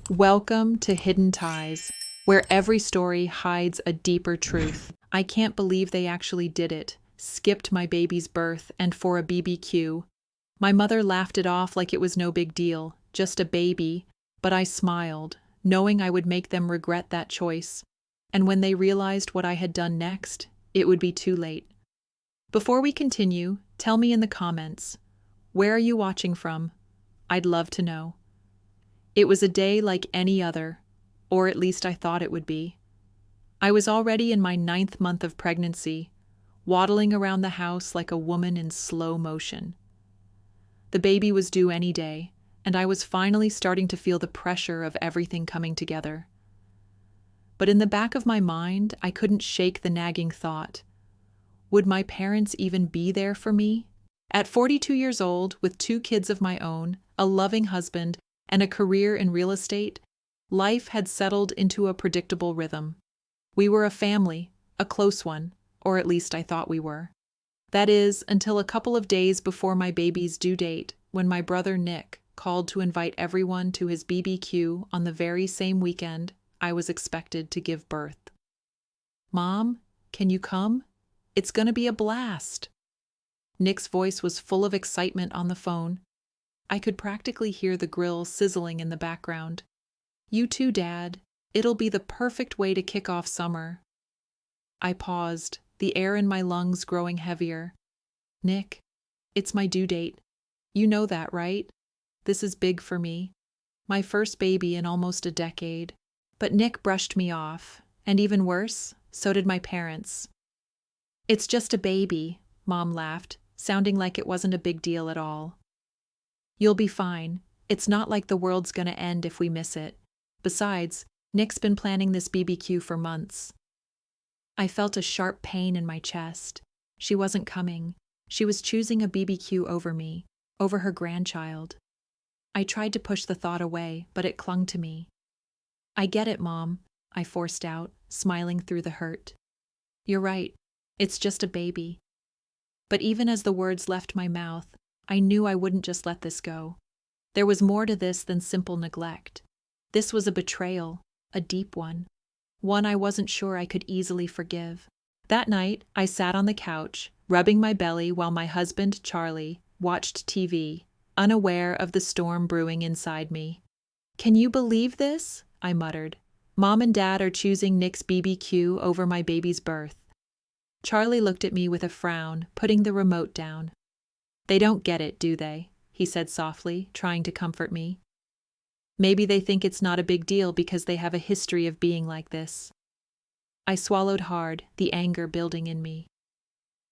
Welcome to Hidden Ties, where every story hides a deeper truth. I can't believe they actually did it. Skipped my baby's birth and for a BBQ. My mother laughed it off like it was no big deal, just a baby, but I smiled, knowing I would make them regret that choice. And when they realized what I had done next, it would be too late. Before we continue, tell me in the comments, where are you watching from? I'd love to know. It was a day like any other, or at least I thought it would be. I was already in my 9th month of pregnancy, waddling around the house like a woman in slow motion. The baby was due any day, and I was finally starting to feel the pressure of everything coming together. But in the back of my mind, I couldn't shake the nagging thought. Would my parents even be there for me? At 42 years old, with 2 kids of my own, a loving husband, and a career in real estate, life had settled into a predictable rhythm. We were a family, a close one, or at least I thought we were. That is, until a couple of days before my baby's due date, when my brother Nick called to invite everyone to his BBQ on the very same weekend I was expected to give birth. "Mom, can you come? It's gonna be a blast." Nick's voice was full of excitement on the phone. I could practically hear the grill sizzling in the background. "You too, Dad. It'll be the perfect way to kick off summer." I paused, the air in my lungs growing heavier. "Nick, it's my due date. You know that, right? This is big for me. My first baby in almost a decade." But Nick brushed me off, and even worse, so did my parents. "It's just a baby," Mom laughed, sounding like it wasn't a big deal at all. "You'll be fine. It's not like the world's gonna end if we miss it. Besides, Nick's been planning this BBQ for months." I felt a sharp pain in my chest. She wasn't coming. She was choosing a BBQ over me, over her grandchild. I tried to push the thought away, but it clung to me. "I get it, Mom," I forced out, smiling through the hurt. "You're right. It's just a baby." But even as the words left my mouth, I knew I wouldn't just let this go. There was more to this than simple neglect. This was a betrayal, a deep one I wasn't sure I could easily forgive. That night, I sat on the couch, rubbing my belly while my husband, Charlie, watched TV, unaware of the storm brewing inside me. "Can you believe this?" I muttered. "Mom and Dad are choosing Nick's BBQ over my baby's birth." Charlie looked at me with a frown, putting the remote down. "They don't get it, do they?" he said softly, trying to comfort me. "Maybe they think it's not a big deal because they have a history of being like this." I swallowed hard, the anger building in me.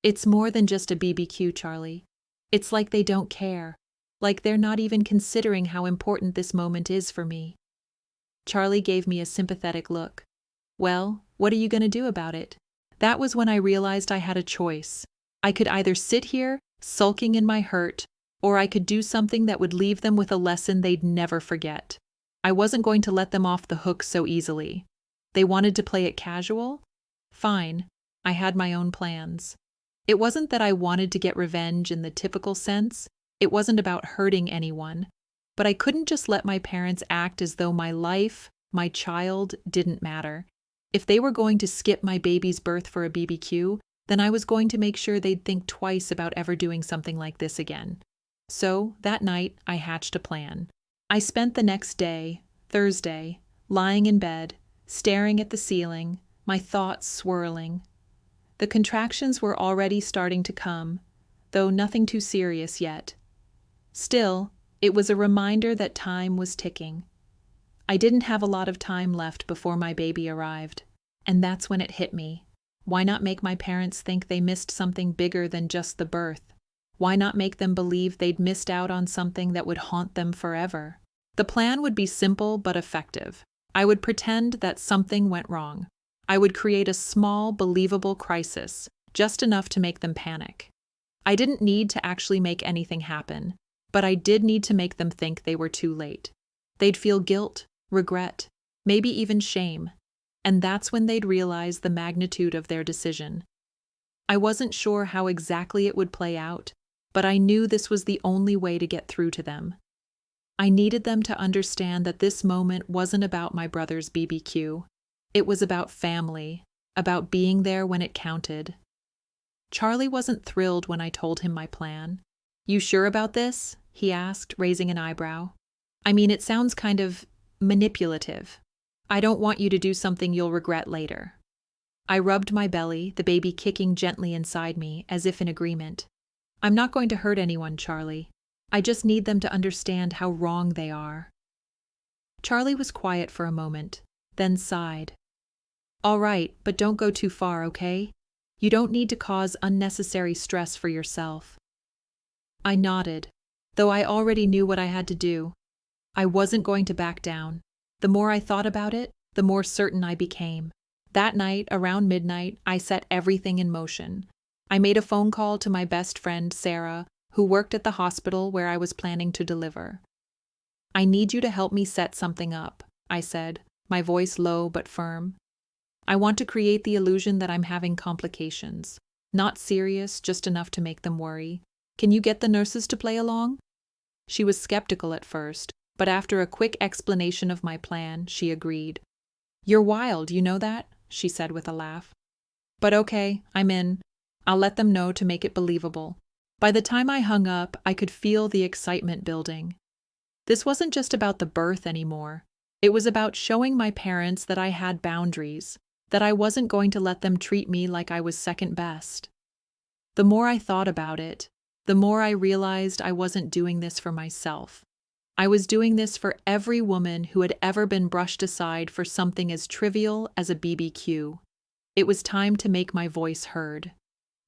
"It's more than just a BBQ, Charlie. It's like they don't care, like they're not even considering how important this moment is for me." Charlie gave me a sympathetic look. "Well, what are you going to do about it?" That was when I realized I had a choice. I could either sit here, sulking in my hurt, or I could do something that would leave them with a lesson they'd never forget. I wasn't going to let them off the hook so easily. They wanted to play it casual? Fine, I had my own plans. It wasn't that I wanted to get revenge in the typical sense. It wasn't about hurting anyone. But I couldn't just let my parents act as though my life, my child, didn't matter. If they were going to skip my baby's birth for a BBQ, then I was going to make sure they'd think twice about ever doing something like this again. So, that night, I hatched a plan. I spent the next day, Thursday, lying in bed, staring at the ceiling, my thoughts swirling. The contractions were already starting to come, though nothing too serious yet. Still, it was a reminder that time was ticking. I didn't have a lot of time left before my baby arrived, and that's when it hit me. Why not make my parents think they missed something bigger than just the birth? Why not make them believe they'd missed out on something that would haunt them forever? The plan would be simple but effective. I would pretend that something went wrong. I would create a small, believable crisis, just enough to make them panic. I didn't need to actually make anything happen, but I did need to make them think they were too late. They'd feel guilt, regret, maybe even shame, and that's when they'd realize the magnitude of their decision. I wasn't sure how exactly it would play out, but I knew this was the only way to get through to them. I needed them to understand that this moment wasn't about my brother's BBQ. It was about family, about being there when it counted. Charlie wasn't thrilled when I told him my plan. "You sure about this?" he asked, raising an eyebrow. "I mean, it sounds kind of manipulative. I don't want you to do something you'll regret later." I rubbed my belly, the baby kicking gently inside me, as if in agreement. "I'm not going to hurt anyone, Charlie. I just need them to understand how wrong they are." Charlie was quiet for a moment, then sighed. "All right, but don't go too far, okay? You don't need to cause unnecessary stress for yourself." I nodded, though I already knew what I had to do. I wasn't going to back down. The more I thought about it, the more certain I became. That night, around midnight, I set everything in motion. I made a phone call to my best friend, Sarah, who worked at the hospital where I was planning to deliver. "I need you to help me set something up," I said, my voice low but firm. "I want to create the illusion that I'm having complications. Not serious, just enough to make them worry. Can you get the nurses to play along?" She was skeptical at first, but after a quick explanation of my plan, she agreed. "You're wild, you know that?" she said with a laugh. "But okay, I'm in. I'll let them know to make it believable." By the time I hung up, I could feel the excitement building. This wasn't just about the birth anymore. It was about showing my parents that I had boundaries, that I wasn't going to let them treat me like I was second best. The more I thought about it, the more I realized I wasn't doing this for myself. I was doing this for every woman who had ever been brushed aside for something as trivial as a BBQ. It was time to make my voice heard.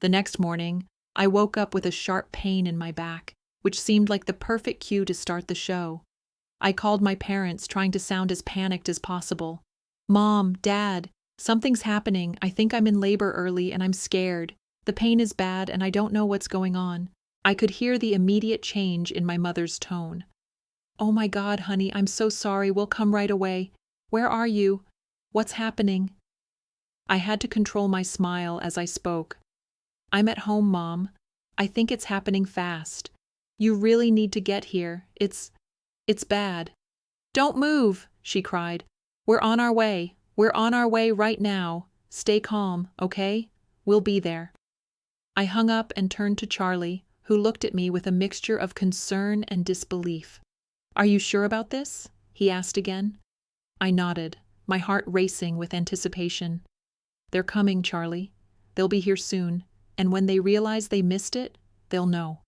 The next morning, I woke up with a sharp pain in my back, which seemed like the perfect cue to start the show. I called my parents, trying to sound as panicked as possible. "Mom, Dad, something's happening. I think I'm in labor early and I'm scared. The pain is bad and I don't know what's going on." I could hear the immediate change in my mother's tone. "Oh my God, honey, I'm so sorry. We'll come right away. Where are you? What's happening?" I had to control my smile as I spoke. "I'm at home, Mom. I think it's happening fast. You really need to get here. It's bad." "Don't move," she cried. "We're on our way. We're on our way right now. Stay calm, okay? We'll be there." I hung up and turned to Charlie, who looked at me with a mixture of concern and disbelief. "Are you sure about this?" he asked again. I nodded, my heart racing with anticipation. "They're coming, Charlie. They'll be here soon, and when they realize they missed it, they'll know."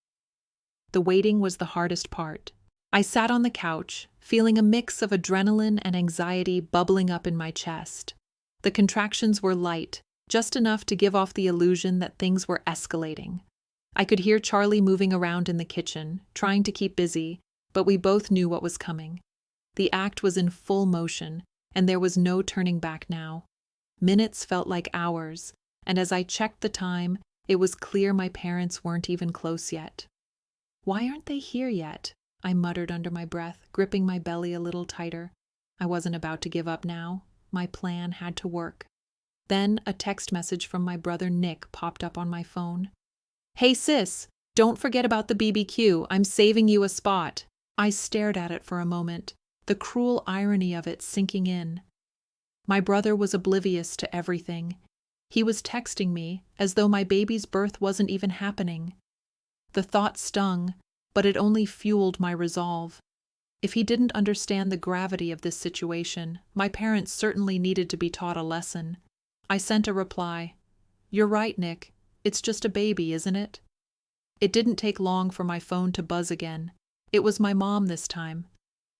The waiting was the hardest part. I sat on the couch, feeling a mix of adrenaline and anxiety bubbling up in my chest. The contractions were light, just enough to give off the illusion that things were escalating. I could hear Charlie moving around in the kitchen, trying to keep busy, but we both knew what was coming. The act was in full motion, and there was no turning back now. Minutes felt like hours, and as I checked the time, it was clear my parents weren't even close yet. "Why aren't they here yet?" I muttered under my breath, gripping my belly a little tighter. I wasn't about to give up now. My plan had to work. Then a text message from my brother Nick popped up on my phone. "Hey sis, don't forget about the BBQ. I'm saving you a spot." I stared at it for a moment, the cruel irony of it sinking in. My brother was oblivious to everything. He was texting me as though my baby's birth wasn't even happening. The thought stung, but it only fueled my resolve. If he didn't understand the gravity of this situation, my parents certainly needed to be taught a lesson. I sent a reply. "You're right, Nick. It's just a baby, isn't it?" It didn't take long for my phone to buzz again. It was my mom this time.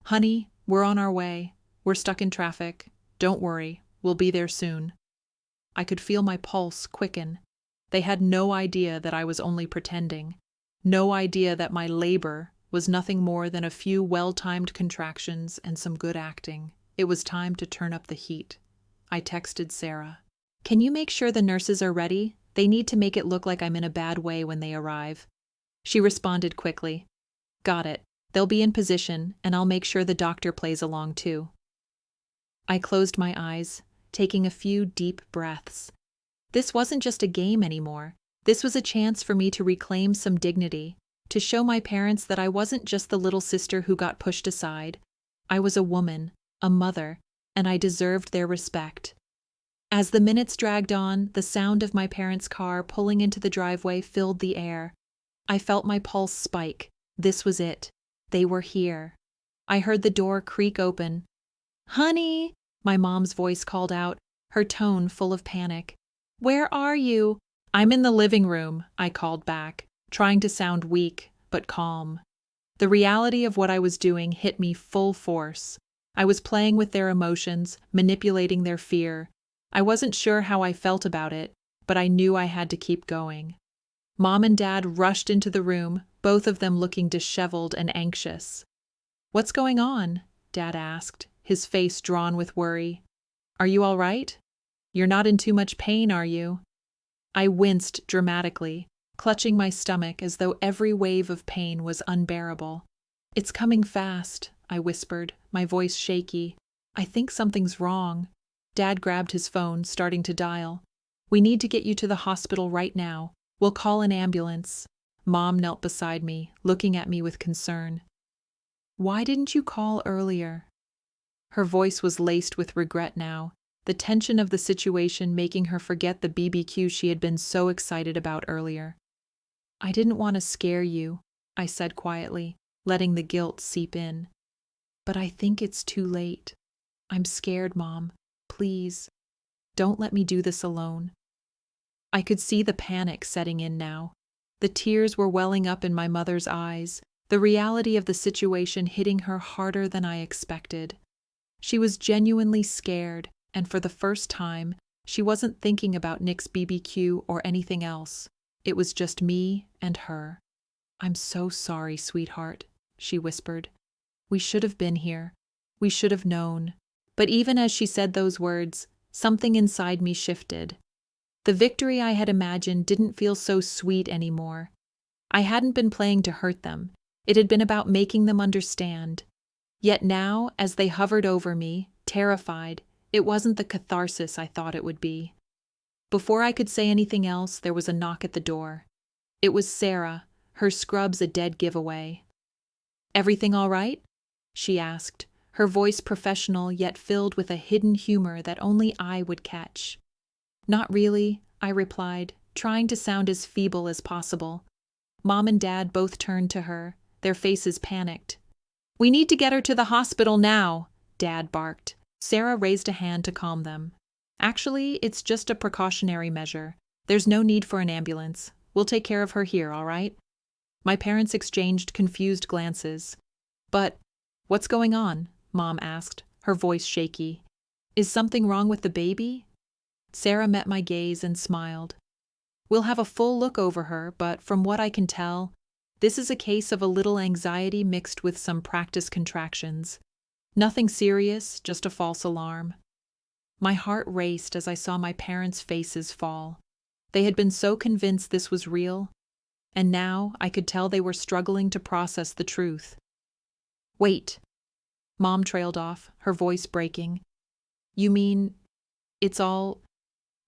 "Honey, we're on our way. We're stuck in traffic. Don't worry, we'll be there soon." I could feel my pulse quicken. They had no idea that I was only pretending. No idea that my labor was nothing more than a few well-timed contractions and some good acting. It was time to turn up the heat. I texted Sarah. "Can you make sure the nurses are ready? They need to make it look like I'm in a bad way when they arrive." She responded quickly. "Got it. They'll be in position, and I'll make sure the doctor plays along too." I closed my eyes, taking a few deep breaths. This wasn't just a game anymore. This was a chance for me to reclaim some dignity, to show my parents that I wasn't just the little sister who got pushed aside. I was a woman, a mother, and I deserved their respect. As the minutes dragged on, the sound of my parents' car pulling into the driveway filled the air. I felt my pulse spike. This was it. They were here. I heard the door creak open. "Honey," my mom's voice called out, her tone full of panic. "Where are you?" "I'm in the living room," I called back, trying to sound weak but calm. The reality of what I was doing hit me full force. I was playing with their emotions, manipulating their fear. I wasn't sure how I felt about it, but I knew I had to keep going. Mom and Dad rushed into the room, both of them looking disheveled and anxious. "What's going on?" Dad asked, his face drawn with worry. "Are you all right? You're not in too much pain, are you?" I winced dramatically, clutching my stomach as though every wave of pain was unbearable. "It's coming fast," I whispered, my voice shaky. "I think something's wrong." Dad grabbed his phone, starting to dial. "We need to get you to the hospital right now. We'll call an ambulance." Mom knelt beside me, looking at me with concern. "Why didn't you call earlier?" Her voice was laced with regret now, the tension of the situation making her forget the BBQ she had been so excited about earlier. "I didn't want to scare you," I said quietly, letting the guilt seep in. "But I think it's too late. I'm scared, Mom. Please, don't let me do this alone." I could see the panic setting in now. The tears were welling up in my mother's eyes, the reality of the situation hitting her harder than I expected. She was genuinely scared, and for the first time, she wasn't thinking about Nick's BBQ or anything else. It was just me and her. "I'm so sorry, sweetheart," she whispered. "We should have been here. We should have known." But even as she said those words, something inside me shifted. The victory I had imagined didn't feel so sweet anymore. I hadn't been playing to hurt them. It had been about making them understand. Yet now, as they hovered over me, terrified, it wasn't the catharsis I thought it would be. Before I could say anything else, there was a knock at the door. It was Sarah, her scrubs a dead giveaway. "Everything all right?" she asked, her voice professional yet filled with a hidden humor that only I would catch. "Not really," I replied, trying to sound as feeble as possible. Mom and Dad both turned to her, their faces panicked. "We need to get her to the hospital now," Dad barked. Sarah raised a hand to calm them. "Actually, it's just a precautionary measure. There's no need for an ambulance. We'll take care of her here, all right?" My parents exchanged confused glances. "But what's going on?" Mom asked, her voice shaky. "Is something wrong with the baby?" Sarah met my gaze and smiled. "We'll have a full look over her, but from what I can tell, this is a case of a little anxiety mixed with some practice contractions. Nothing serious, just a false alarm." My heart raced as I saw my parents' faces fall. They had been so convinced this was real, and now I could tell they were struggling to process the truth. "Wait," Mom trailed off, her voice breaking. "You mean it's all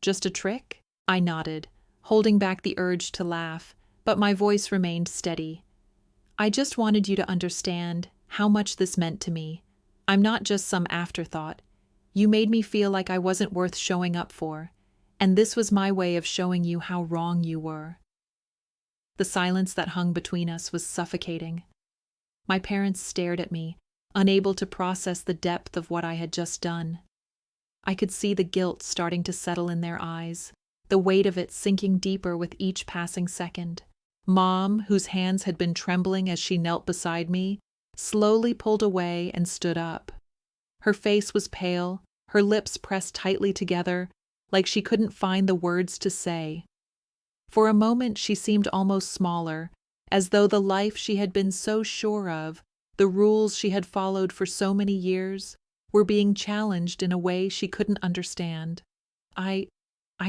just a trick?" I nodded, holding back the urge to laugh, but my voice remained steady. "I just wanted you to understand how much this meant to me. I'm not just some afterthought. You made me feel like I wasn't worth showing up for, and this was my way of showing you how wrong you were." The silence that hung between us was suffocating. My parents stared at me, unable to process the depth of what I had just done. I could see the guilt starting to settle in their eyes, the weight of it sinking deeper with each passing second. Mom, whose hands had been trembling as she knelt beside me, slowly pulled away and stood up. Her face was pale, her lips pressed tightly together, like she couldn't find the words to say. For a moment she seemed almost smaller, as though the life she had been so sure of, the rules she had followed for so many years, were being challenged in a way she couldn't understand. I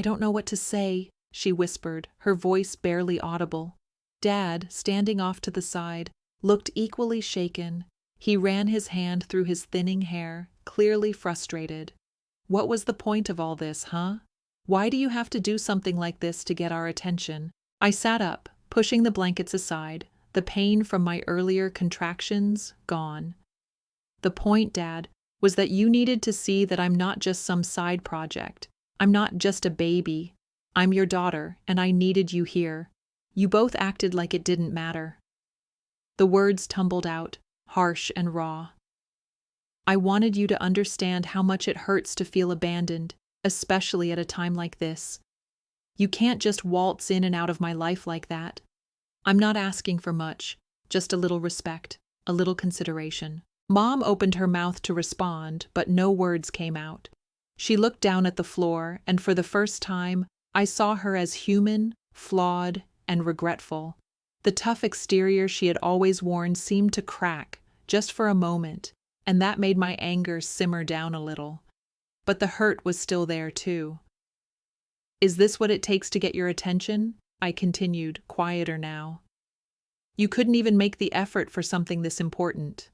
don't know what to say," she whispered, her voice barely audible. Dad, standing off to the side, looked equally shaken. He ran his hand through his thinning hair, clearly frustrated. "What was the point of all this, huh? Why do you have to do something like this to get our attention?" I sat up, pushing the blankets aside, The pain from my earlier contractions, gone. The point, Dad, was that you needed to see that I'm not just some side project. I'm not just a baby. I'm your daughter, and I needed you here. You both acted like it didn't matter. The words tumbled out, harsh and raw. I wanted you to understand how much it hurts to feel abandoned, especially at a time like this. You can't just waltz in and out of my life like that. I'm not asking for much, just a little respect, a little consideration. Mom opened her mouth to respond, but no words came out. She looked down at the floor, and for the first time, I saw her as human, flawed, and regretful. The tough exterior she had always worn seemed to crack, just for a moment, and that made my anger simmer down a little. But the hurt was still there, too. Is this what it takes to get your attention? I continued, quieter now. You couldn't even make the effort for something this important.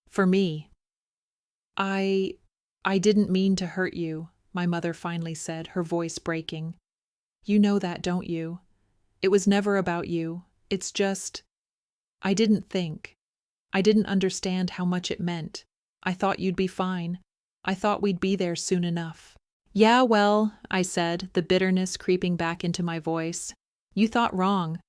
For me. I didn't mean to hurt you, my mother finally said, her voice breaking. You know that, don't you? It was never about you. It's just, I didn't think. I didn't understand how much it meant. I thought you'd be fine. I thought we'd be there soon enough. Yeah, well, I said, the bitterness creeping back into my voice. You thought wrong.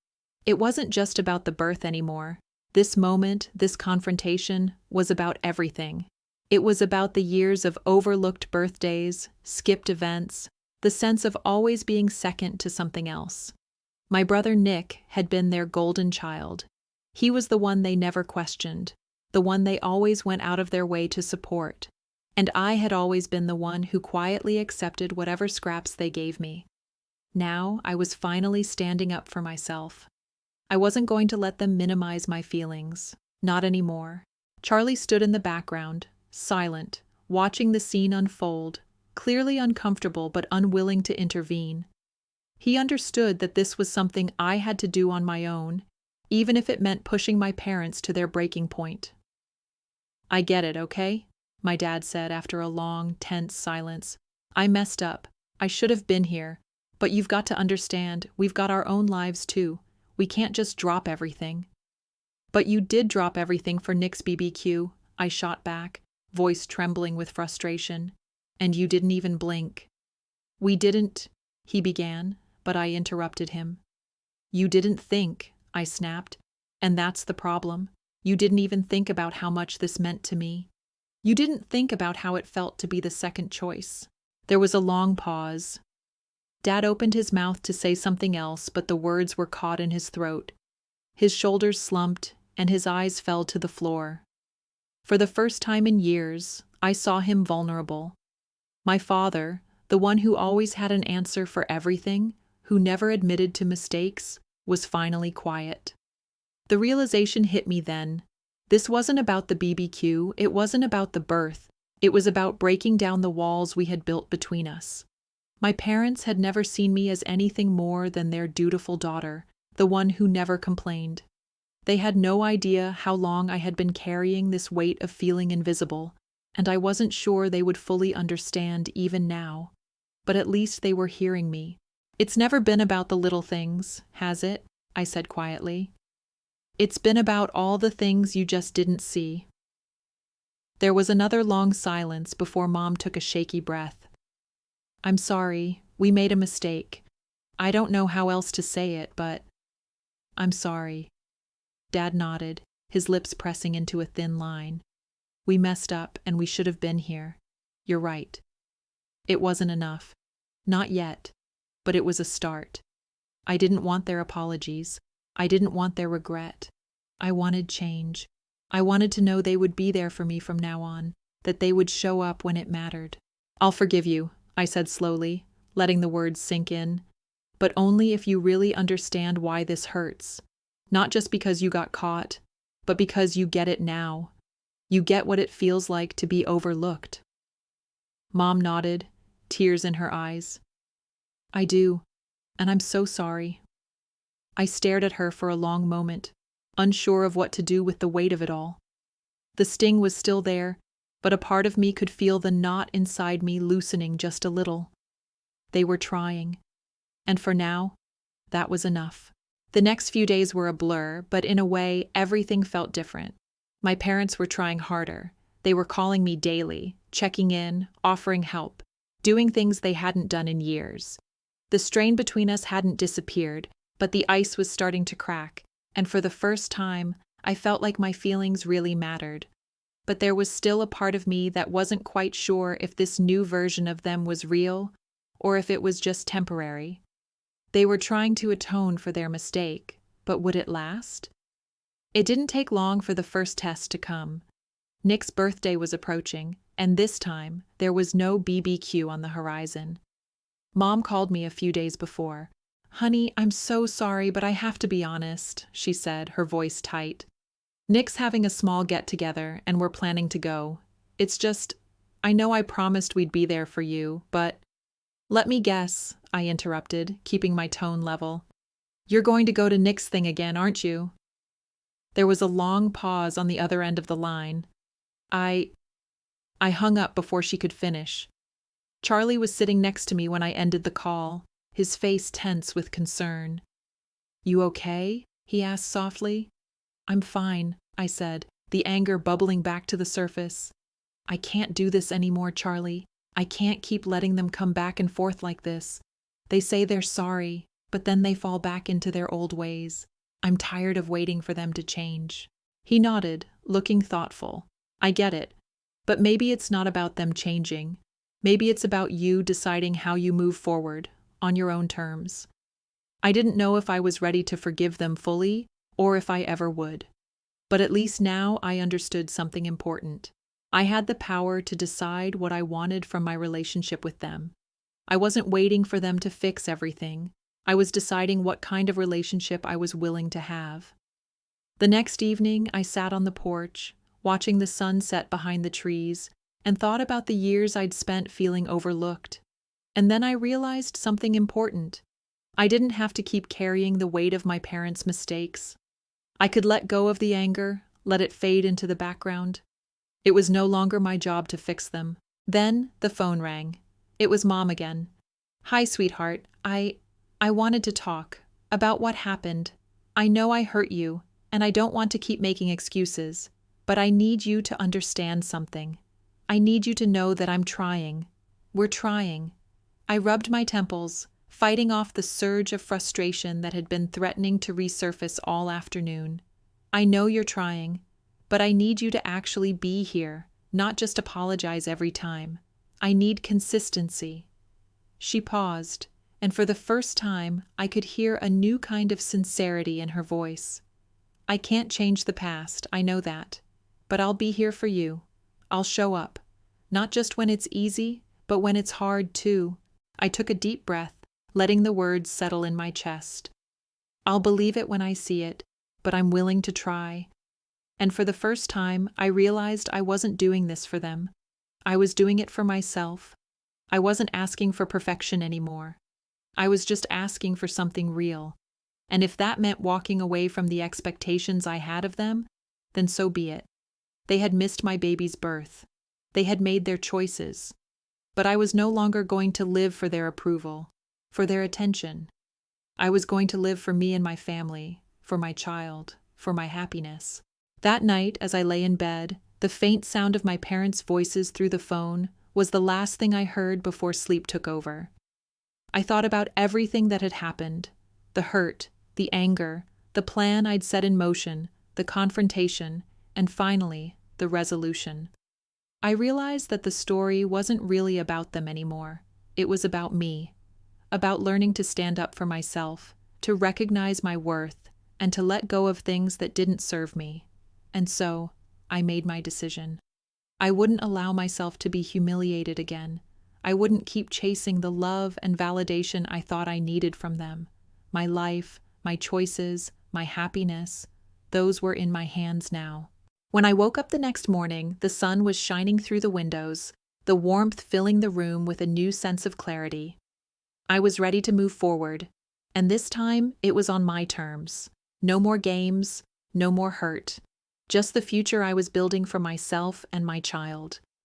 It wasn't just about the birth anymore. This moment, this confrontation, was about everything. It was about the years of overlooked birthdays, skipped events, the sense of always being second to something else. My brother Nick had been their golden child. He was the one they never questioned, the one they always went out of their way to support. And I had always been the one who quietly accepted whatever scraps they gave me. Now I was finally standing up for myself. I wasn't going to let them minimize my feelings. Not anymore. Charlie stood in the background, silent, watching the scene unfold, clearly uncomfortable but unwilling to intervene. He understood that this was something I had to do on my own, even if it meant pushing my parents to their breaking point. I get it, okay? My dad said after a long, tense silence. I messed up. I should have been here. But you've got to understand, we've got our own lives too. We can't just drop everything. But you did drop everything for Nick's BBQ, I shot back, voice trembling with frustration. And you didn't even blink. We didn't, he began, but I interrupted him. You didn't think, I snapped. And that's the problem. You didn't even think about how much this meant to me. You didn't think about how it felt to be the second choice. There was a long pause. Dad opened his mouth to say something else, but the words were caught in his throat. His shoulders slumped, and his eyes fell to the floor. For the first time in years, I saw him vulnerable. My father, the one who always had an answer for everything, who never admitted to mistakes, was finally quiet. The realization hit me then. This wasn't about the BBQ, it wasn't about the birth, it was about breaking down the walls we had built between us. My parents had never seen me as anything more than their dutiful daughter, the one who never complained. They had no idea how long I had been carrying this weight of feeling invisible, and I wasn't sure they would fully understand even now. But at least they were hearing me. It's never been about the little things, has it? I said quietly. It's been about all the things you just didn't see. There was another long silence before Mom took a shaky breath. I'm sorry, we made a mistake. I don't know how else to say it, but I'm sorry. Dad nodded, his lips pressing into a thin line. We messed up and we should have been here. You're right. It wasn't enough. Not yet. But it was a start. I didn't want their apologies. I didn't want their regret. I wanted change. I wanted to know they would be there for me from now on, that they would show up when it mattered. I'll forgive you, I said slowly, letting the words sink in. But only if you really understand why this hurts. Not just because you got caught, but because you get it now. You get what it feels like to be overlooked. Mom nodded, tears in her eyes. I do, and I'm so sorry. I stared at her for a long moment, unsure of what to do with the weight of it all. The sting was still there, but a part of me could feel the knot inside me loosening just a little. They were trying, and for now, that was enough. The next few days were a blur, but in a way, everything felt different. My parents were trying harder. They were calling me daily, checking in, offering help, doing things they hadn't done in years. The strain between us hadn't disappeared, but the ice was starting to crack, and for the first time, I felt like my feelings really mattered. But there was still a part of me that wasn't quite sure if this new version of them was real, or if it was just temporary. They were trying to atone for their mistake, but would it last? It didn't take long for the first test to come. Nick's birthday was approaching, and this time, there was no BBQ on the horizon. Mom called me a few days before. "Honey, I'm so sorry, but I have to be honest," she said, her voice tight. "Nick's having a small get-together, and we're planning to go. It's just, I know I promised we'd be there for you, but—" "Let me guess," I interrupted, keeping my tone level. "You're going to go to Nick's thing again, aren't you?" There was a long pause on the other end of the line. I hung up before she could finish. Charlie was sitting next to me when I ended the call, his face tense with concern. "You okay?" he asked softly. "I'm fine," I said, the anger bubbling back to the surface. "I can't do this anymore, Charlie. I can't keep letting them come back and forth like this. They say they're sorry, but then they fall back into their old ways. I'm tired of waiting for them to change." He nodded, looking thoughtful. "I get it. But maybe it's not about them changing. Maybe it's about you deciding how you move forward, on your own terms." I didn't know if I was ready to forgive them fully, or if I ever would. But at least now I understood something important. I had the power to decide what I wanted from my relationship with them. I wasn't waiting for them to fix everything. I was deciding what kind of relationship I was willing to have. The next evening, I sat on the porch, watching the sun set behind the trees, and thought about the years I'd spent feeling overlooked. And then I realized something important. I didn't have to keep carrying the weight of my parents' mistakes. I could let go of the anger, let it fade into the background. It was no longer my job to fix them. Then the phone rang. It was Mom again. "Hi, sweetheart. I wanted to talk about what happened. I know I hurt you, and I don't want to keep making excuses, but I need you to understand something. I need you to know that I'm trying. We're trying." I rubbed my temples, fighting off the surge of frustration that had been threatening to resurface all afternoon. "I know you're trying, but I need you to actually be here, not just apologize every time. I need consistency." She paused, and for the first time, I could hear a new kind of sincerity in her voice. "I can't change the past, I know that, but I'll be here for you. I'll show up, not just when it's easy, but when it's hard too." I took a deep breath, letting the words settle in my chest. "I'll believe it when I see it, but I'm willing to try." And for the first time, I realized I wasn't doing this for them. I was doing it for myself. I wasn't asking for perfection anymore. I was just asking for something real. And if that meant walking away from the expectations I had of them, then so be it. They had missed my baby's birth. They had made their choices. But I was no longer going to live for their approval, for their attention. I was going to live for me and my family, for my child, for my happiness. That night, as I lay in bed, the faint sound of my parents' voices through the phone was the last thing I heard before sleep took over. I thought about everything that had happened, the hurt, the anger, the plan I'd set in motion, the confrontation, and finally, the resolution. I realized that the story wasn't really about them anymore. It was about me, about learning to stand up for myself, to recognize my worth, and to let go of things that didn't serve me. And so, I made my decision. I wouldn't allow myself to be humiliated again. I wouldn't keep chasing the love and validation I thought I needed from them. My life, my choices, my happiness, those were in my hands now. When I woke up the next morning, the sun was shining through the windows, the warmth filling the room with a new sense of clarity. I was ready to move forward, and this time it was on my terms. No more games, no more hurt. Just the future I was building for myself and my child.